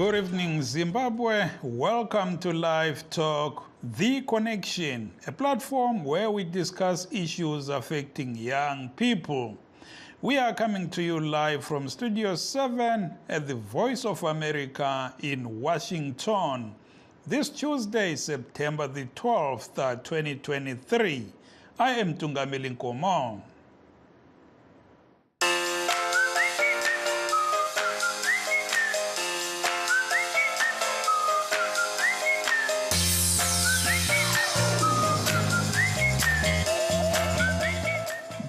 Good evening, Zimbabwe. Welcome to Live Talk, The Connection, a platform where we discuss issues affecting young people. We are coming to you live from Studio 7 at the Voice of America in Washington. This Tuesday, September the 12th, 2023. I am Tungamili Nkomo.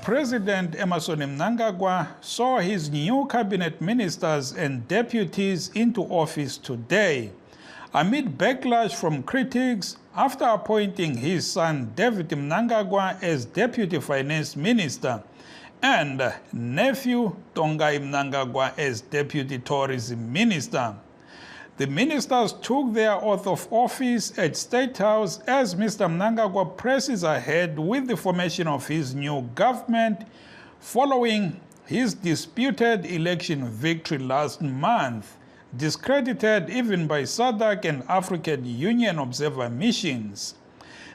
President Emmerson Mnangagwa saw his new cabinet ministers and deputies into office today, amid backlash from critics after appointing his son David Mnangagwa as deputy finance minister and nephew Tongai Mnangagwa as deputy tourism minister. The ministers took their oath of office at State House as Mr. Mnangagwa presses ahead with the formation of his new government following his disputed election victory last month, discredited even by SADC and African Union observer missions.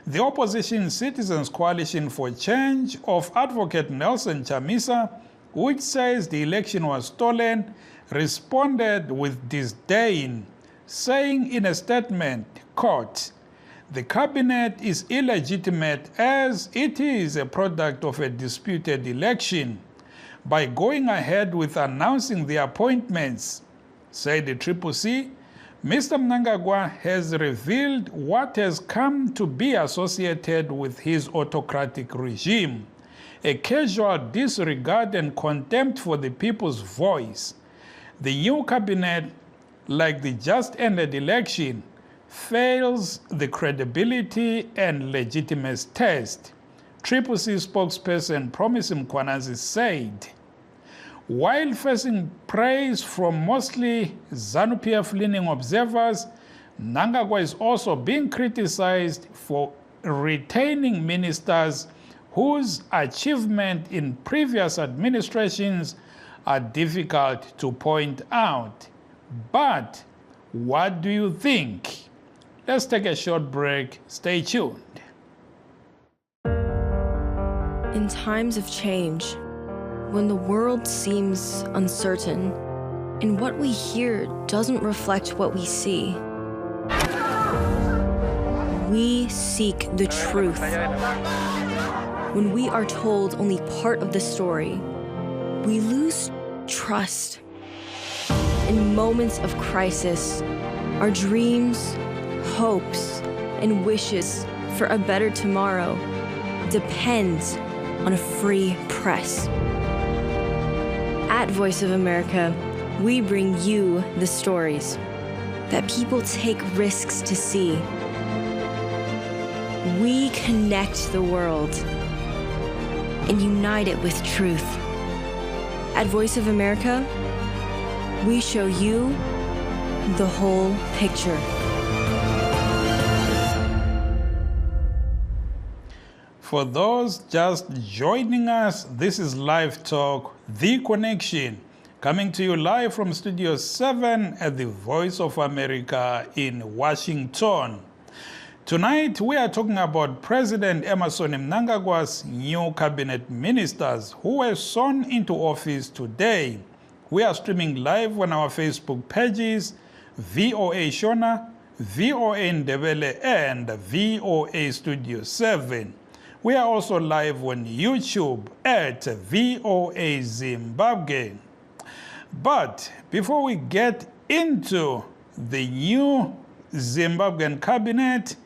The opposition Citizens Coalition for Change of Advocate Nelson Chamisa, which says the election was stolen, responded with disdain, saying in a statement, quote, "The cabinet is illegitimate as it is a product of a disputed election. By going ahead with announcing the appointments," said the CCC, Mr. Mnangagwa has revealed what has come to be associated with his autocratic regime, a casual disregard and contempt for the people's voice. The new cabinet, like the just-ended election, fails the credibility and legitimacy test, CCC spokesperson Promise Mkwanazi said. While facing praise from mostly ZANU-PF-leaning observers, Mnangagwa is also being criticized for retaining ministers whose achievement in previous administrations are difficult to point out. But what do you think? Let's take a short break. Stay tuned. In times of change, when the world seems uncertain and what we hear doesn't reflect what we see, we seek the truth. When we are told only part of the story, we lose trust. In moments of crisis, our dreams, hopes, and wishes for a better tomorrow depend on a free press. At Voice of America, we bring you the stories that people take risks to see. We connect the world and unite it with truth. At Voice of America, we show you the whole picture. For those just joining us, this is Live Talk, The Connection, coming to you live from Studio 7 at the Voice of America in Washington. Tonight, we are talking about President Emmerson Mnangagwa's new cabinet ministers who were sworn into office today. We are streaming live on our Facebook pages, VOA Shona, VOA Ndebele, and VOA Studio 7. We are also live on YouTube at VOA Zimbabwe. But before we get into the new Zimbabwean cabinet,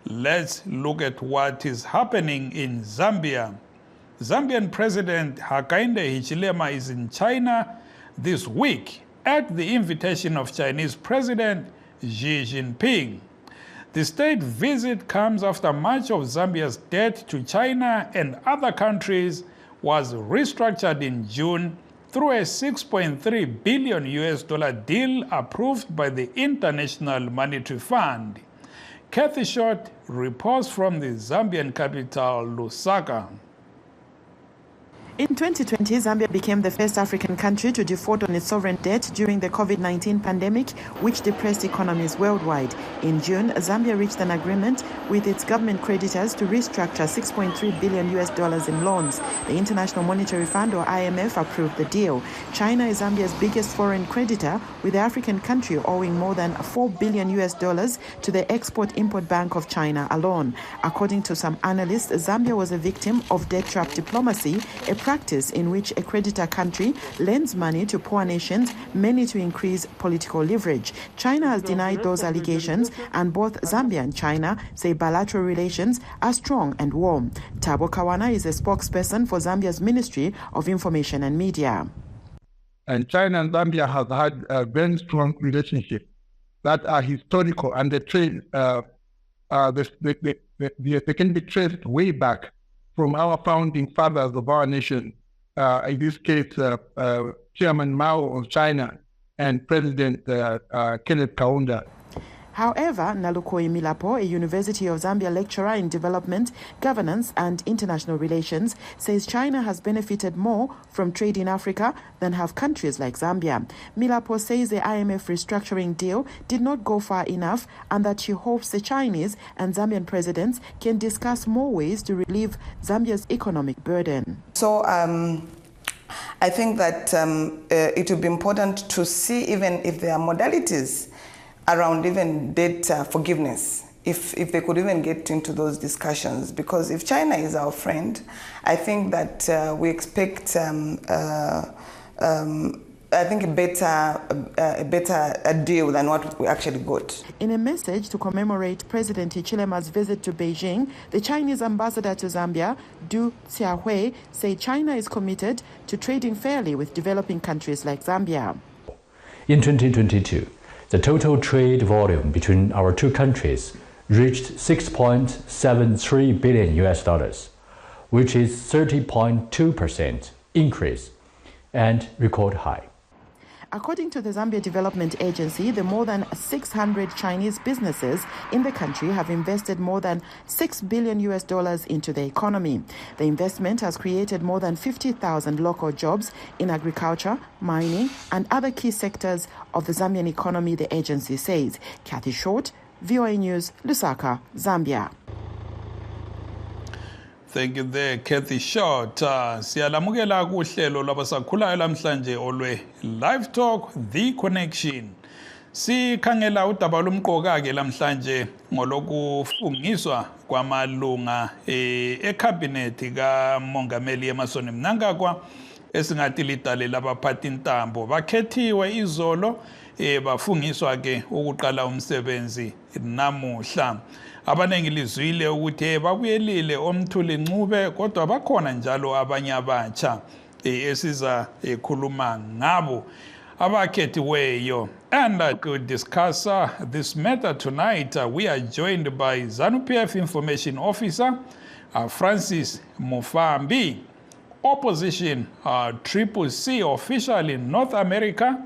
let's look at what is happening in Zambia. Zambian President Hakainde Hichilema is in China this week at the invitation of Chinese President Xi Jinping. The state visit comes after much of Zambia's debt to China and other countries was restructured in June through a $6.3 billion deal approved by the International Monetary Fund. Kathy Short reports from the Zambian capital, Lusaka. In 2020, Zambia became the first African country to default on its sovereign debt during the COVID-19 pandemic, which depressed economies worldwide. In June, Zambia reached an agreement with its government creditors to restructure $6.3 billion in loans. The International Monetary Fund, or IMF, approved the deal. China is Zambia's biggest foreign creditor, with the African country owing more than $4 billion to the Export-Import Bank of China alone. According to some analysts, Zambia was a victim of debt trap diplomacy, a practice in which a creditor country lends money to poor nations, mainly to increase political leverage. China has denied those allegations, and both Zambia and China say bilateral relations are strong and warm. Thabo Kawana is a spokesperson for Zambia's Ministry of Information and Media. And China and Zambia have had a very strong relationship that are historical, and they can be traced way back from our founding fathers of our nation, in this case, Chairman Mao of China and President Kenneth Kaunda. However, Nalukoi Milapo, a University of Zambia lecturer in development, governance and international relations, says China has benefited more from trade in Africa than have countries like Zambia. Milapo says the IMF restructuring deal did not go far enough, and that she hopes the Chinese and Zambian presidents can discuss more ways to relieve Zambia's economic burden. So I think that it would be important to see, even if there are modalities around even debt forgiveness, if they could even get into those discussions. Because if China is our friend, I think that we expect I think a better deal than what we actually got. In a message to commemorate President Hichilema's visit to Beijing, the Chinese ambassador to Zambia, Du Xiaohui, said China is committed to trading fairly with developing countries like Zambia. In 2022, the total trade volume between our two countries reached $6.73 billion, which is 30.2% increase and record high. According to the Zambia Development Agency, the more than 600 Chinese businesses in the country have invested more than $6 billion into the economy. The investment has created more than 50,000 local jobs in agriculture, mining, and other key sectors of the Zambian economy, the agency says. Kathy Short, VOA News, Lusaka, Zambia. Thank you there, Kathy Short. Siyalamukela kuhlelo labasakhulayo lamhlanje olwe Livetalk, The Connection. Sikhangela udaba lumqoka ke lamhlanje ngolokufungiswa kwamalunga ecabinet kaMongameli Emmerson Mnangagwa esingathi lidale labaphathi intambo. Bakhethiwe izolo bafungiswa ke ukuqala umsebenzi namuhla. Abanengi lizwile ukuthi babuyelile omthuli Ncube, kodwa bakhona njalo abanye abatsha esiza ekhuluma ngabo abakhethiweyo. And to discuss this matter tonight, we are joined by ZANU-PF Information Officer Francis Mufambi, Opposition Triple C official in North America,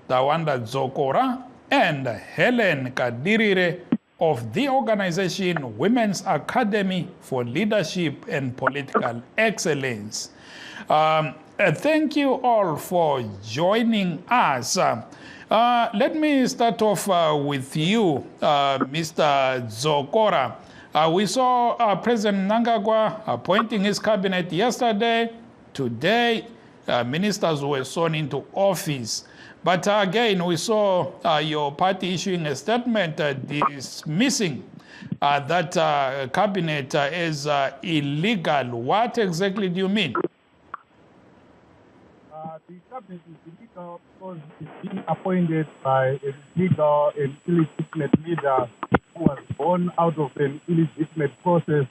Tawanda Zokora, and Helen Kadirire of the organization Women's Academy for Leadership and Political Excellence. Thank you all for joining us. Let me start off with you, Mr. Zokora. We saw President Mnangagwa appointing his cabinet yesterday. Today, ministers were sworn into office. But again, we saw your party issuing a statement dismissing that cabinet as illegal. What exactly do you mean? The cabinet is illegal because it's being appointed by a legal and illegitimate leader who was born out of an illegitimate process,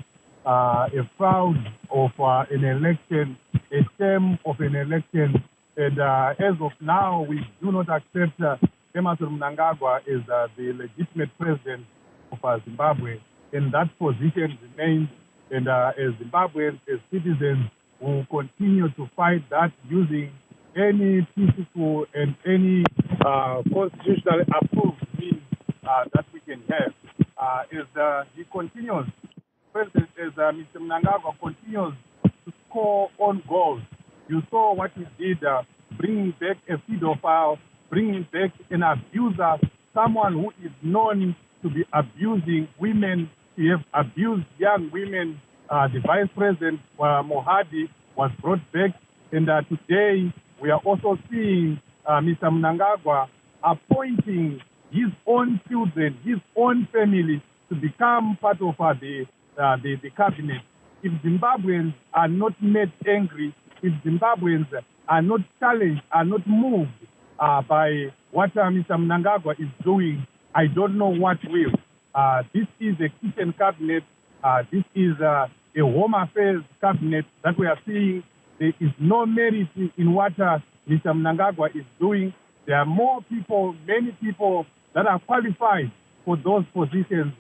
a fraud of an election, a term of an election. And as of now, we do not accept Emmerson Mnangagwa as the legitimate president of Zimbabwe. And that position remains. And as Zimbabweans, as citizens, we will continue to fight that using any peaceful and any constitutionally approved means that we can have. As he continues, President, as Mr. Mnangagwa continues to score on goals You saw what he did, bringing back a pedophile, bringing back an abuser, someone who is known to be abusing women, to have abused young women. The Vice President, Mohadi, was brought back. And today, we are also seeing Mr. Mnangagwa appointing his own children, his own family, to become part of the cabinet. If Zimbabweans are not made angry, if Zimbabweans are not challenged, are not moved by what Mr. Mnangagwa is doing, I don't know what will. This is a kitchen cabinet. This is a home affairs cabinet that we are seeing. There is no merit in what Mr. Mnangagwa is doing. There are more people, many people that are qualified for those positions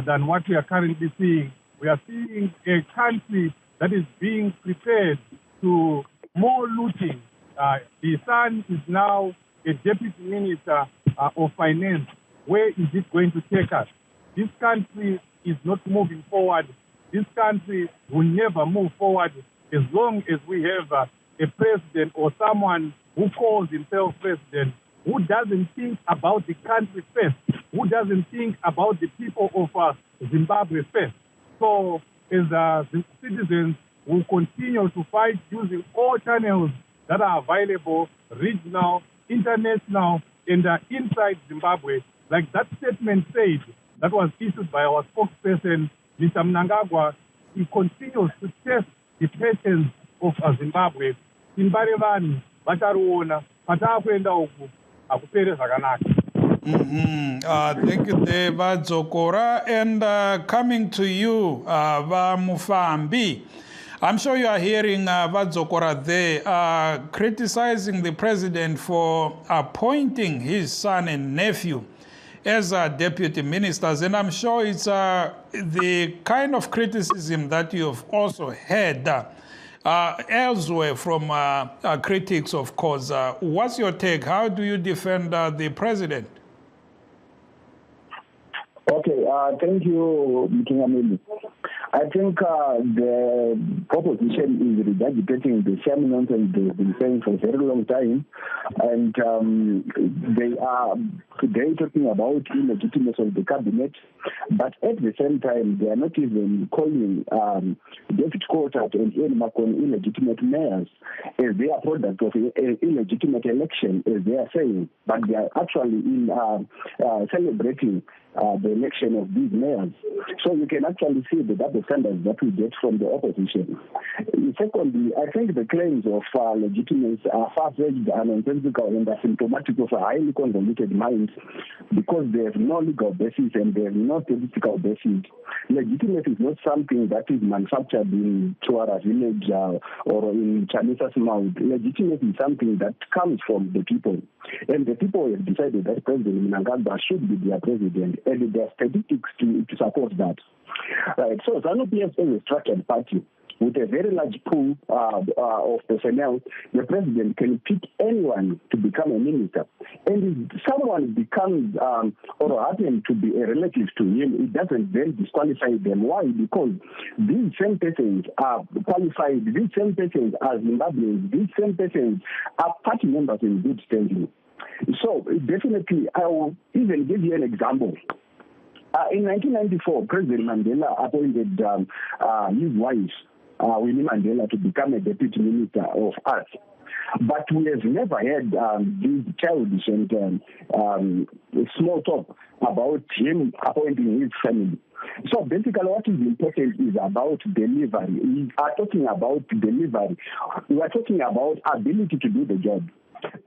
than what we are currently seeing. We are seeing a country that is being prepared to more looting. The son is now a deputy minister of finance. Where is it going to take us? This country is not moving forward. This country will never move forward as long as we have a president or someone who calls himself president, who doesn't think about the country first, who doesn't think about the people of Zimbabwe first. So as citizens, we'll continue to fight using all channels that are available, regional, international, and inside Zimbabwe. Like that statement said, that was issued by our spokesperson, Mr. Mnangagwa, he continues to test the patience of Zimbabwe. Simbarevani, Vataruona, Patakwenda uku, akupere zvakanaka. Thank you, Deva Dzokora. And coming to you, Mufambi, I'm sure you are hearing Vadzokora there criticizing the president for appointing his son and nephew as deputy ministers. And I'm sure it's the kind of criticism that you've also heard elsewhere from critics, of course. What's your take? How do you defend the president? Okay, thank you, Mr. Ameli. I think the opposition is regurgitating the same nonsense they've been saying for a very long time, and they are today talking about illegitimacy of the cabinet, but at the same time they are not even calling David Quartet and Ian Macron illegitimate mayors as they are product of an illegitimate election, as they are saying, but they are actually in celebrating the election of these mayors. So you can actually see the double standards that we get from the opposition. Secondly, I think the claims of legitimacy are far-fetched and nonsensical and asymptomatic of a highly convoluted mind because they have no legal basis and they have no statistical basis. Legitimacy is not something that is manufactured in Chuara village or in Chanisa's mouth. Legitimacy is something that comes from the people. And the people have decided that President Mnangagwa should be their president, and there are statistics to support that. Right. So ZANU-PF is a structured party with a very large pool of personnel. The president can pick anyone to become a minister. And if someone becomes or happens to be a relative to him, it doesn't then disqualify them. Why? Because these same persons are qualified, these same persons are Zimbabweans, these same persons are party members in good standing. So definitely, I will even give you an example. In 1994, President Mandela appointed his wife, Winnie Mandela, to become a deputy minister of arts. But we have never had this childish and small talk about him appointing his family. So basically what is important is about delivery. We are talking about delivery. We are talking about ability to do the job.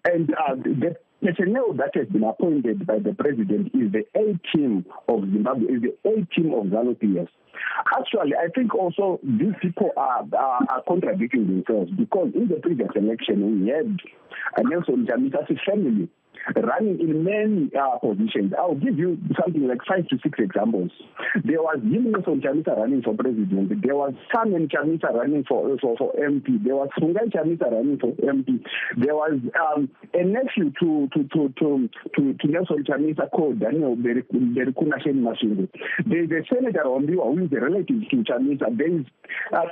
And the personnel that has been appointed by the president is the A-team of Zimbabwe, is the A-team of ZANU-PF. Actually, I think also these people are contradicting themselves because in the previous election we had Nelson Chamisa's family running in many positions. I'll give you something like 5 to 6 examples. There was Nelson Chamisa running for president. There was Simon Chamisa running for MP. There was Fungai Chamisa running for MP. There was a nephew to Nelson Chamisa called Daniel Berikuna Sheni Mashingo. There is a senator on who is a relative to Chamisa. There is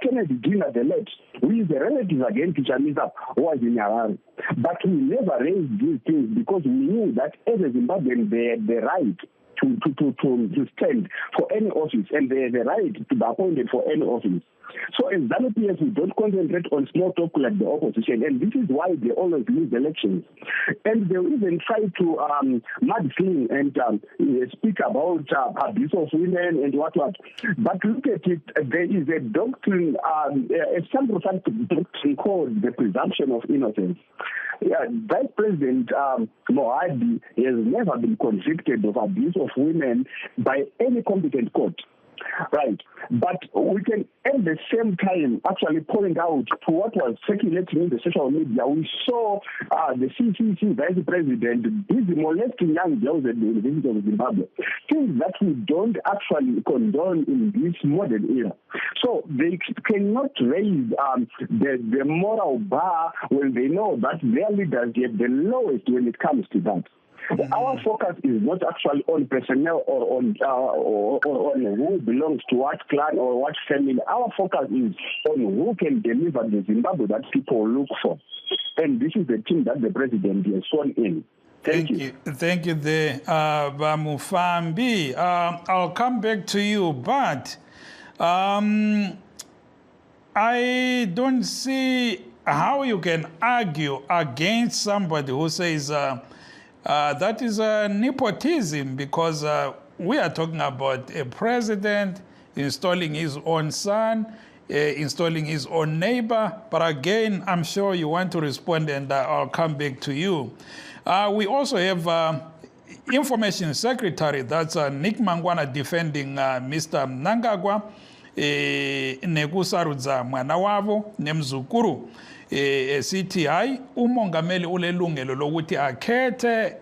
Kennedy Dina the late, who is a relative again to Chamisa, who was in Harare. But we never raised these things because we knew that as a Zimbabwean, they had the right to stand for any office, and they have the right to be appointed for any office. So as ZANU-PF, we don't concentrate on small talk like the opposition, and this is why they always lose elections. And they even try to mudsling and speak about abuse of women and what. But look at it, there is a doctrine, a sacrosanct doctrine called the presumption of innocence. Vice President Mohadi has never been convicted of abuse of women by any competent court. Right. But we can at the same time actually point out to what was circulating in the social media. We saw the CCC Vice President busy molesting young girls at the University of Zimbabwe. Things that we don't actually condone in this modern era. So they cannot raise the moral bar when they know that their leaders get the lowest when it comes to that. Our focus is not actually on personnel or on who belongs to what clan or what family. Our focus is on who can deliver the Zimbabwe that people look for. And this is the team that the president has sworn in. Thank you. Thank you, Bamufambi. I'll come back to you, but I don't see how you can argue against somebody who says that is nepotism, because we are talking about a president installing his own son, installing his own neighbor. But again, I'm sure you want to respond, and I'll come back to you. We also have Information Secretary, that's Nick Mangwana, defending Mr. Mnangagwa, nekusarudza mwana wavo nemzukuru. Sithi hayi umongameli ulelungelo lokuthi akhethe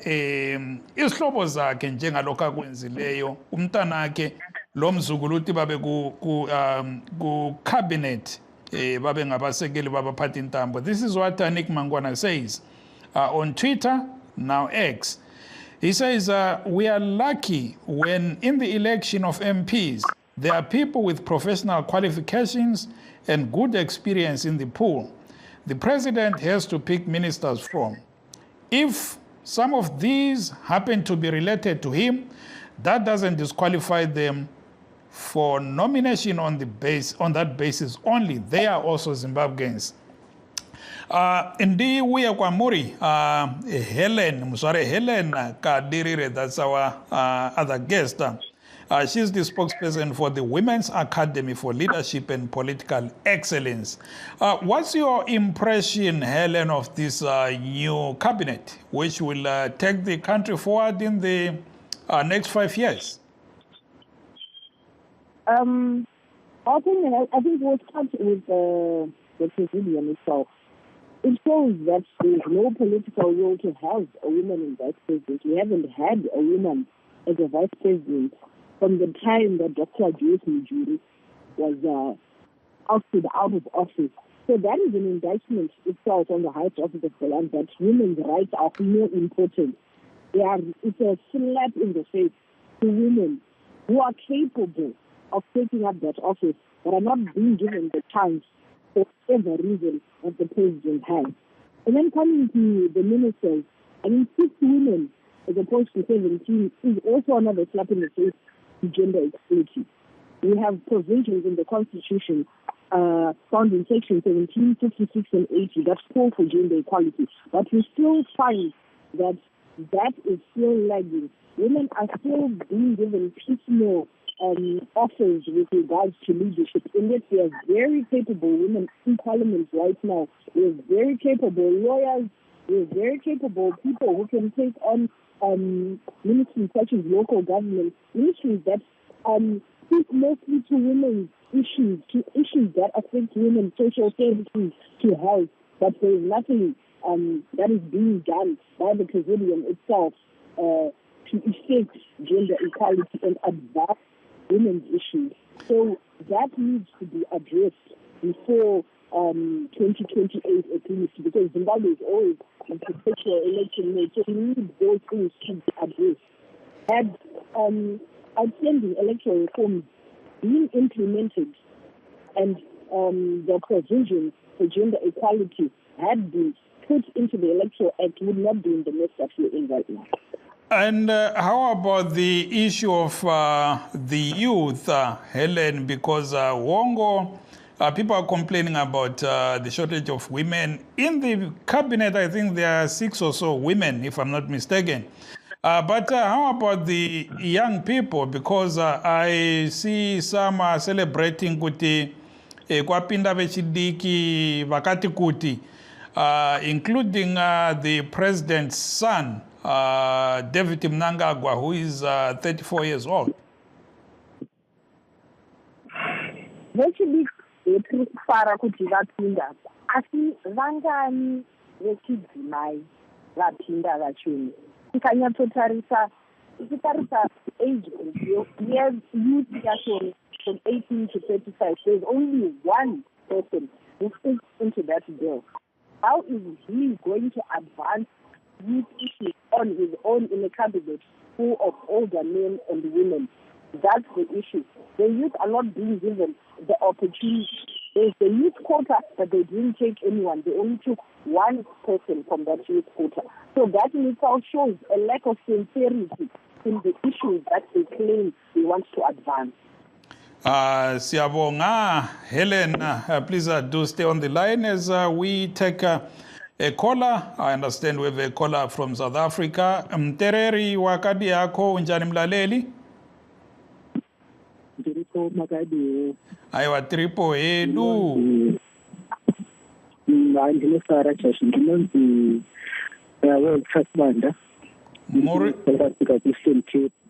isihlobo zakhe njengalokho akwenzileyo umntana wakhe lo mzukulu uthi babe ku cabinet babe ngabasekeli babaphatha intambo. This is what Nick Mangwana says on Twitter, now X. He says, we are lucky when in the election of MPs there are people with professional qualifications and good experience in the pool. The president has to pick ministers from. If some of these happen to be related to him, that doesn't disqualify them for nomination on that basis only. They are also Zimbabweans. Ndi uya kwa muri Helen Kadirire, that's our other guest. She's the spokesperson for the Women's Academy for Leadership and Political Excellence. What's your impression, Helen, of this new cabinet, which will take the country forward in the next 5 years? I think we'll start with the presidium itself. It shows that there's no political will to have a woman in vice president. We haven't had a woman as a vice president from the time that Dr. Joyce Mujuru was ousted out of office. So that is an indictment itself on the highest office of the land, that women's rights are more important. It's a slap in the face to women who are capable of taking up that office, but are not being given the chance for whatever reason that the president has. And then coming to the ministers, 6 women as opposed to 17 is also another slap in the face to gender equality. We have provisions in the Constitution found in Section 17, 56, and 80 that call for gender equality. But we still find that is still lagging. Women are still being given piecemeal offers with regards to leadership. And yet we are very capable women in Parliament right now. We are very capable lawyers. We are very capable people who can take on ministries such as local government, ministries that speak mostly to women's issues, to issues that affect women's social services, to health. But there is nothing that is being done by the Presidium itself to effect gender equality and advance women's issues. So that needs to be addressed before 2028 at least, because Zimbabwe is always a perpetual election mode, so we need those things to be addressed. Had outstanding electoral reforms being implemented and the provisions for gender equality had been put into the Electoral Act, would not be in the mess that we're in right now. And how about the issue of the youth, Helen? Because Wongo, people are complaining about the shortage of women. In the cabinet, I think there are 6 or so women, if I'm not mistaken. But how about the young people? Because I see some are celebrating kuti kwapinda vechidiki vakati kuti, including the president's son, David Mnangagwa, who is 34 years old. Vechidiki fara kuti vapinda, asi vangani vechidzimai vapinda vachoni. Tikanyatsotarisa age group years youth yachoni from 18 to 35, there's only one person who fits into that bill. How is he going to advance youth issues on his own in a cabinet full of older men and women? That's the issue. The youth are not being given the opportunity. There's the youth quota, but they didn't take anyone. They only took one person from that youth quota. So that in itself shows a lack of sincerity in the issues that they claim they want to advance. Siyabonga, Helen, please do stay on the line as we take a caller. I understand we have a caller from South Africa. Mtereri wakadi yako unjani mlaleli? Tripo makadi. Aiwa tripo edu. Ndinofara chashi ndinonzi World Trust Banda.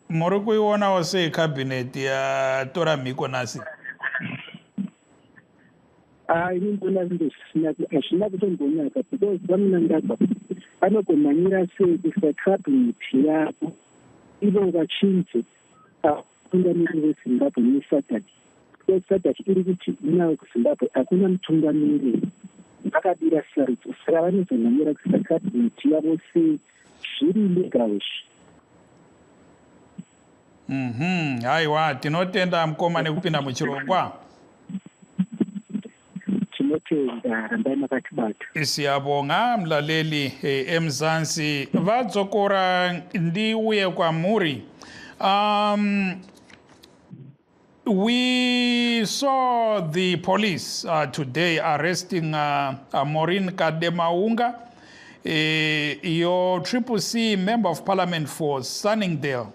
Muri kuiona wase cabinet ya tora miko nasi? Inindona hazvina kutombonyaka because vamunangagwa vanogonanyira sei kuisa cabinet yavo ivo vachinje mutungamiri weZimbabwe neSADC. Because SADC iri kuti inawo kuZimbabwe hakuna mutungamiri, vakadira sarudzo, saka vanozonanyira kuisa cabinet yavo sei zviri legal. Aiwa, tinotenda mukoma nekupinda muchirongwa. Tinotenda, rambai makatibata. Siyabonga mlaleli eMzansi. Vadzokora ndiuye kwamuri. We saw the police today arresting Maureen Kademaunga, your CCC member of parliament for Sunningdale.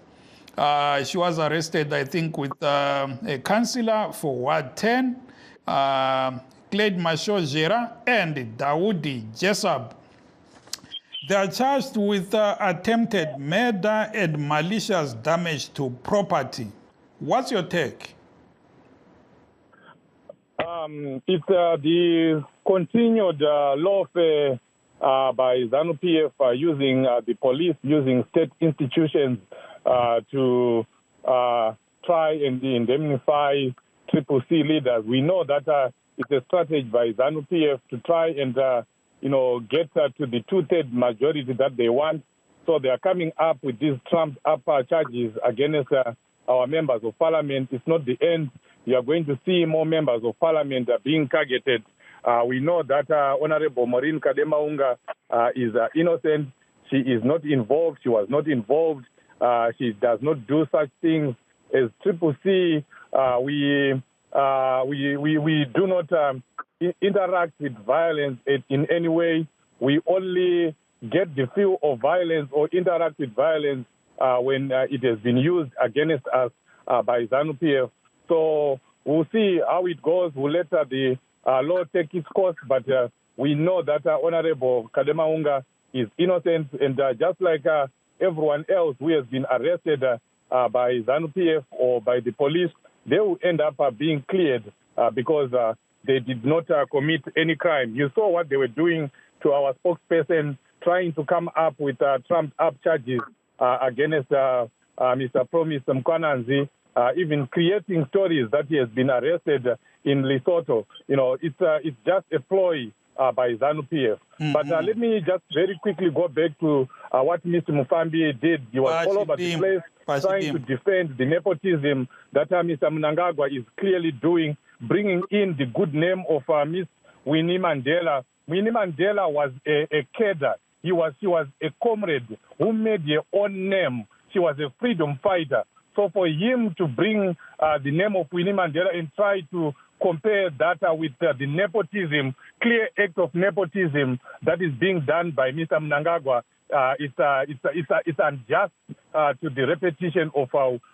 She was arrested, I think, with a councillor for Ward 10, Clade Masho-Jera, and Dawoodi Jesab. They are charged with attempted murder and malicious damage to property. What's your take? It's the continued lawfare by ZANU-PF using the police, using state institutions to try and indemnify CCC leaders. We know that it's a strategy by ZANU-PF to try and get to the 2/3 majority that they want. So they are coming up with these trumped-up charges against our members of parliament. It's not the end. You are going to see more members of parliament being targeted. We know that Honorable Maureen Kademaunga is innocent. She is not involved. She was not involved. She does not do such things. As CCC, we do not interact with violence in any way. We only get the feel of violence or interact with violence when it has been used against us by ZANU-PF. So we'll see how it goes. We'll let the law take its course, but we know that Honorable Kademaunga is innocent, and just like everyone else who has been arrested by ZANU-PF or by the police, they will end up being cleared because they did not commit any crime. You saw what they were doing to our spokesperson, trying to come up with trumped-up charges against Mr. Promise Mkwananzi, even creating stories that he has been arrested in Lesotho. It's just a ploy by ZANU-PF. But let me just very quickly go back to what Mr. Mufambi did. He was all over the place trying to defend the nepotism that Mr. Mnangagwa is clearly doing. bringing in the good name of Miss Winnie Mandela. Winnie Mandela was a cadre. She was a comrade who made her own name. She was a freedom fighter. So for him to bring the name of Winnie Mandela and try to compare that with the nepotism, clear act of nepotism that is being done by Mr. Mnangagwa, it's unjust to the repetition of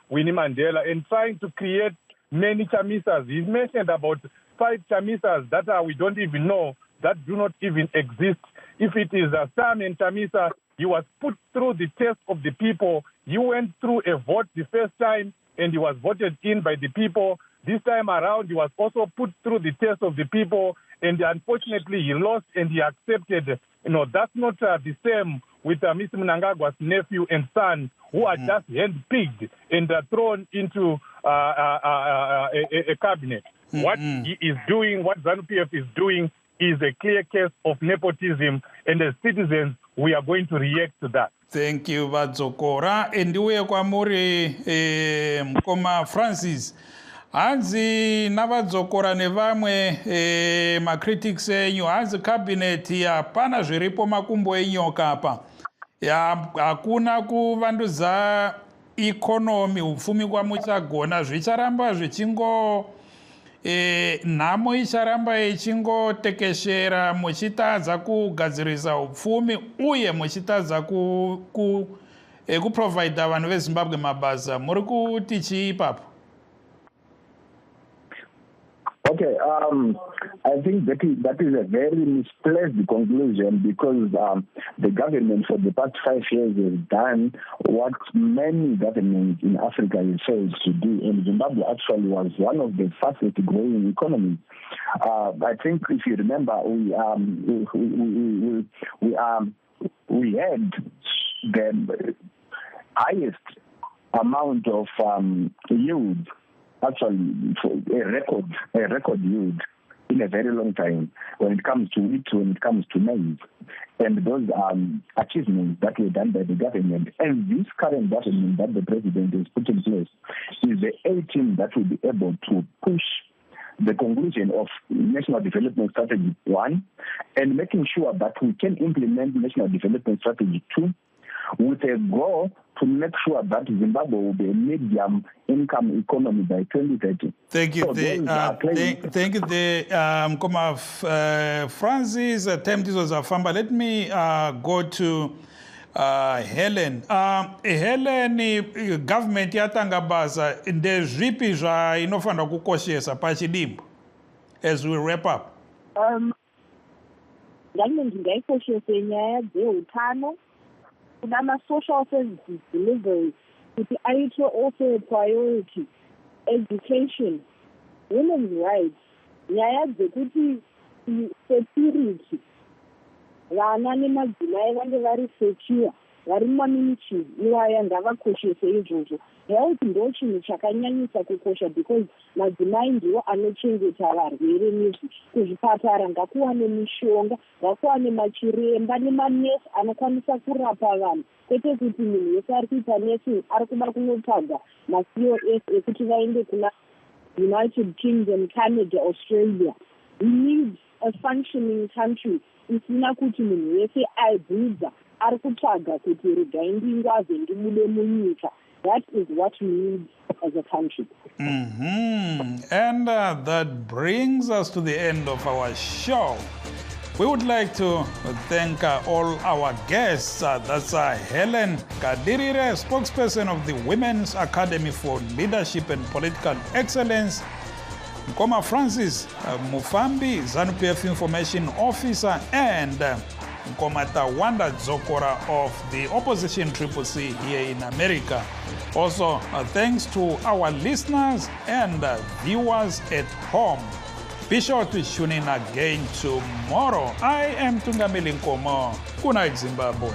Winnie Mandela and trying to create many chamisas. He mentioned about 5 chamisas that we don't even know, that do not even exist. If it is Sam and Chamisa, he was put through the test of the people. He went through a vote the first time and he was voted in by the people. This time around, he was also put through the test of the people, and unfortunately, he lost and he accepted. That's not the same with Mr. Mnangagwa's nephew and son, who are just handpicked and thrown into a cabinet. What he is doing, what ZANU-PF is doing, is a clear case of nepotism, and as citizens, we are going to react to that. Thank you, Vadzokora. Ndiuye kwamuri Mkoma Francis. Hanzi navadzokora nevamwe macritics enyu, hanzi cabinet hapana zviripo makumbo enyoka apa. Hakuna kuvandudza economy, upfumi kwamuchagona, zvicharamba zvichingo nhamo icharamba ichingotekeshera muchitadza kugadzirisa upfumi uye muchitadza kuprovida vanhu veZimbabwe mabasa. Muri kuti chii ipapo? Okay, I think that is a very misplaced conclusion, because the government for the past 5 years has done what many governments in Africa have failed to do, and Zimbabwe actually was one of the fastest growing economies. I think if you remember, we had the highest amount of yield. Actually, a record yield in a very long time when it comes to wheat, when it comes to maize. And those achievements that were done by the government. And this current government that the president has put in place is the A team that will be able to push the conclusion of National Development Strategy 1 and making sure that we can implement National Development Strategy 2 with a goal to make sure that Zimbabwe will be a medium-income economy by 2030. Thank you. Thank you, Mkoma Francis. Famba. Let me go to Helen. Helen, government yatanga basa ndezvipi zvainofanira kukoshesa pachidimbu as we wrap up? Government ngaikoshese nyaya dzeutano, kuna social services delivery, kuti aitwe also a priority, education, women's rights, nyaya dzekuti security, vana nemadzimai vange vari secure, vari mumaministry iwaya ngavakoshese izvozvo. Health ndo chinhu chakanyanyisa kukosha, because madzimai ndiwo anochengeta varwere kuzvipatara. Ngakuwane mishonga, ngakuwane machiremba nemanesi anokwanisa kurapa vanhu, kwete kuti munhu wese ari kuita nesi ari kuda kunotsvaga maCOS ekuti vaende kuna United Kingdom, Canada, Australia. We need a functioning country isina kuti munhu wese aibvudza ari kutsvaga kuti regai ndingwaze ndibude munyika. That is what we need as a country. And that brings us to the end of our show. We would like to thank all our guests. That's Helen Kadirire, spokesperson of the Women's Academy for Leadership and Political Excellence. Mkoma Francis Mufambi, ZANU-PF Information Officer, and Mkoma Tawanda Zokora of the Opposition CCC here in America. Also, thanks to our listeners and viewers at home. Be sure to tune in again tomorrow. I am Tungamili Nkomo. Good night, Zimbabwe.